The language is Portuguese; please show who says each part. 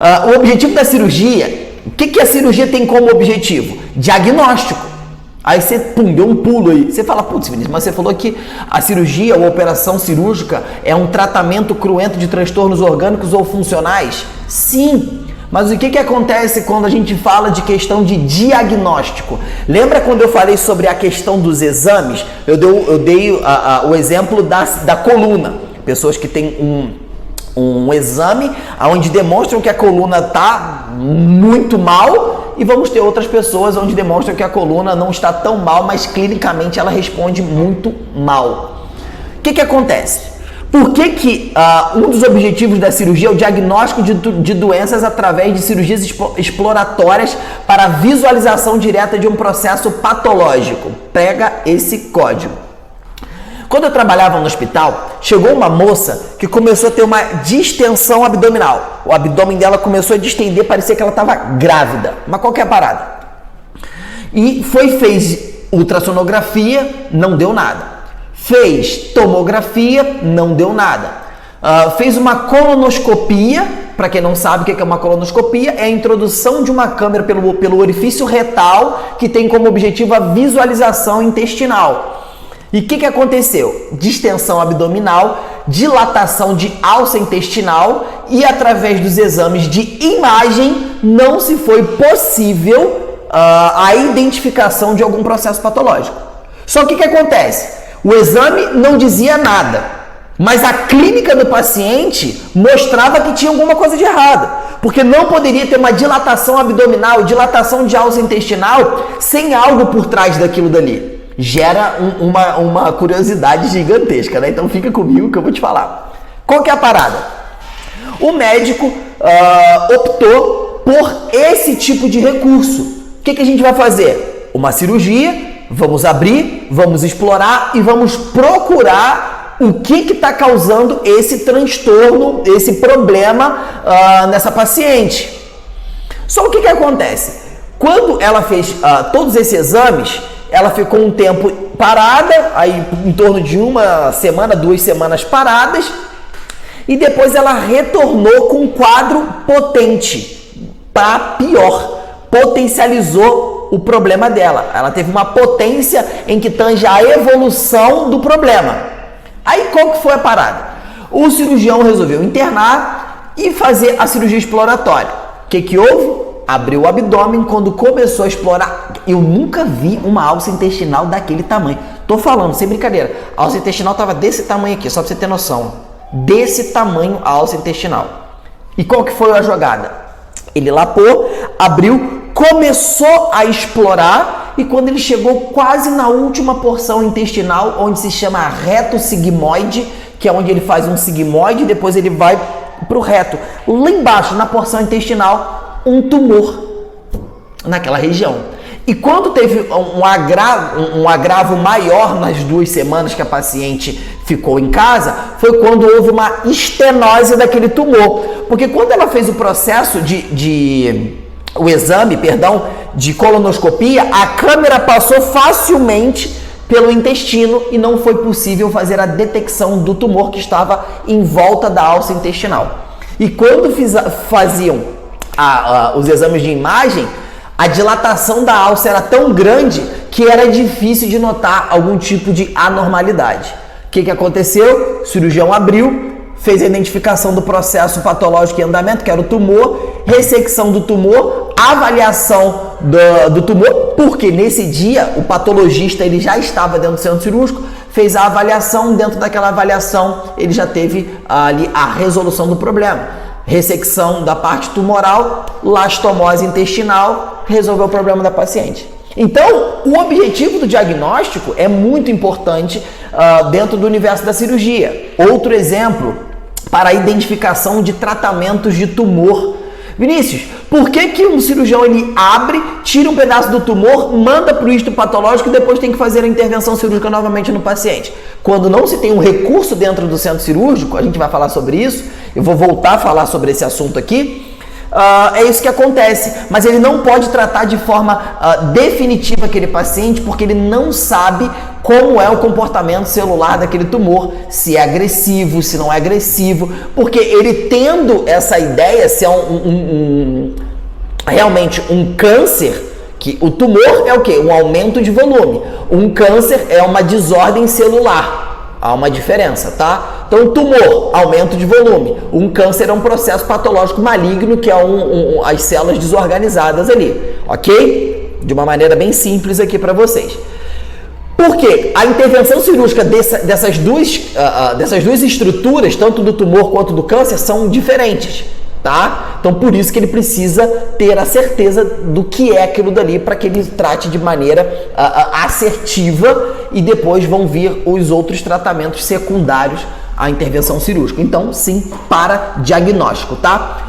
Speaker 1: O objetivo da cirurgia, o que a cirurgia tem como objetivo? Diagnóstico. Aí você deu um pulo aí. Você fala, putz, Vinícius, mas você falou que a cirurgia ou operação cirúrgica é um tratamento cruento de transtornos orgânicos ou funcionais? Sim. Mas o que acontece quando a gente fala de questão de diagnóstico? Lembra quando eu falei sobre a questão dos exames? Eu dei o exemplo da coluna. Pessoas que têm um exame onde demonstram que a coluna está muito mal, e vamos ter outras pessoas onde demonstram que a coluna não está tão mal, mas clinicamente ela responde muito mal. O que acontece? Por que um dos objetivos da cirurgia é o diagnóstico de doenças através de cirurgias exploratórias para visualização direta de um processo patológico? Pega esse código. Quando eu trabalhava no hospital, chegou uma moça que começou a ter uma distensão abdominal. O abdômen dela começou a distender, parecia que ela estava grávida. Mas qual que é a parada? E fez ultrassonografia, não deu nada. Fez tomografia, não deu nada. Fez uma colonoscopia. Para quem não sabe o que é uma colonoscopia, é a introdução de uma câmera pelo orifício retal que tem como objetivo a visualização intestinal. E o que aconteceu? Distensão abdominal, dilatação de alça intestinal, e através dos exames de imagem não se foi possível a identificação de algum processo patológico. Só que o que acontece? O exame não dizia nada, mas a clínica do paciente mostrava que tinha alguma coisa de errado, porque não poderia ter uma dilatação abdominal, dilatação de alça intestinal sem algo por trás daquilo dali. Gera uma curiosidade gigantesca, né? Então fica comigo que eu vou te falar. Qual que é a parada? O médico optou por esse tipo de recurso. O que a gente vai fazer? Uma cirurgia, vamos abrir, vamos explorar e vamos procurar o que está causando esse transtorno, esse problema nessa paciente. Só o que acontece? Quando ela fez todos esses exames, ela ficou um tempo parada, aí em torno de 1 semana, 2 semanas paradas, e depois ela retornou com um quadro potente, para pior, potencializou o problema dela. Ela teve uma potência em que tange a evolução do problema. Aí qual que foi a parada? O cirurgião resolveu internar e fazer a cirurgia exploratória. O que houve? Abriu o abdômen. Quando começou a explorar, eu nunca vi uma alça intestinal daquele tamanho. Tô falando, sem brincadeira. A alça intestinal tava desse tamanho aqui, só pra você ter noção. Desse tamanho a alça intestinal. E qual que foi a jogada? Ele lapou, abriu, começou a explorar, e quando ele chegou quase na última porção intestinal, onde se chama reto sigmoide, que é onde ele faz um sigmoide e depois ele vai pro reto. Lá embaixo, na porção intestinal, um tumor naquela região. E quando teve um agravo maior nas 2 semanas que a paciente ficou em casa, foi quando houve uma estenose daquele tumor. Porque quando ela fez o processo o exame de colonoscopia, a câmera passou facilmente pelo intestino e não foi possível fazer a detecção do tumor que estava em volta da alça intestinal. E quando faziam os exames de imagem, a dilatação da alça era tão grande que era difícil de notar algum tipo de anormalidade. O que aconteceu? O cirurgião abriu, fez a identificação do processo patológico em andamento, que era o tumor, ressecção do tumor, avaliação do tumor, porque nesse dia o patologista ele já estava dentro do centro cirúrgico, fez a avaliação, dentro daquela avaliação ele já teve ali a resolução do problema. Ressecção da parte tumoral, lastomose intestinal, resolveu o problema da paciente. Então, o objetivo do diagnóstico é muito importante dentro do universo da cirurgia. Outro exemplo, para a identificação de tratamentos de tumor. Vinícius, por que um cirurgião ele abre, tira um pedaço do tumor, manda para o histopatológico e depois tem que fazer a intervenção cirúrgica novamente no paciente? Quando não se tem um recurso dentro do centro cirúrgico, a gente vai falar sobre isso, eu vou voltar a falar sobre esse assunto aqui, é isso que acontece, mas ele não pode tratar de forma definitiva aquele paciente porque ele não sabe como é o comportamento celular daquele tumor, se é agressivo, se não é agressivo, porque ele tendo essa ideia, se é realmente um câncer, que o tumor é o quê? Um aumento de volume. Um câncer é uma desordem celular. Há uma diferença, tá? Então, tumor, aumento de volume. Um câncer é um processo patológico maligno, que é as células desorganizadas ali, ok? De uma maneira bem simples aqui para vocês. Porque a intervenção cirúrgica dessas duas estruturas, tanto do tumor quanto do câncer, são diferentes. Tá? Então, por isso que ele precisa ter a certeza do que é aquilo dali para que ele trate de maneira assertiva e depois vão vir os outros tratamentos secundários à intervenção cirúrgica. Então, sim, para diagnóstico, tá?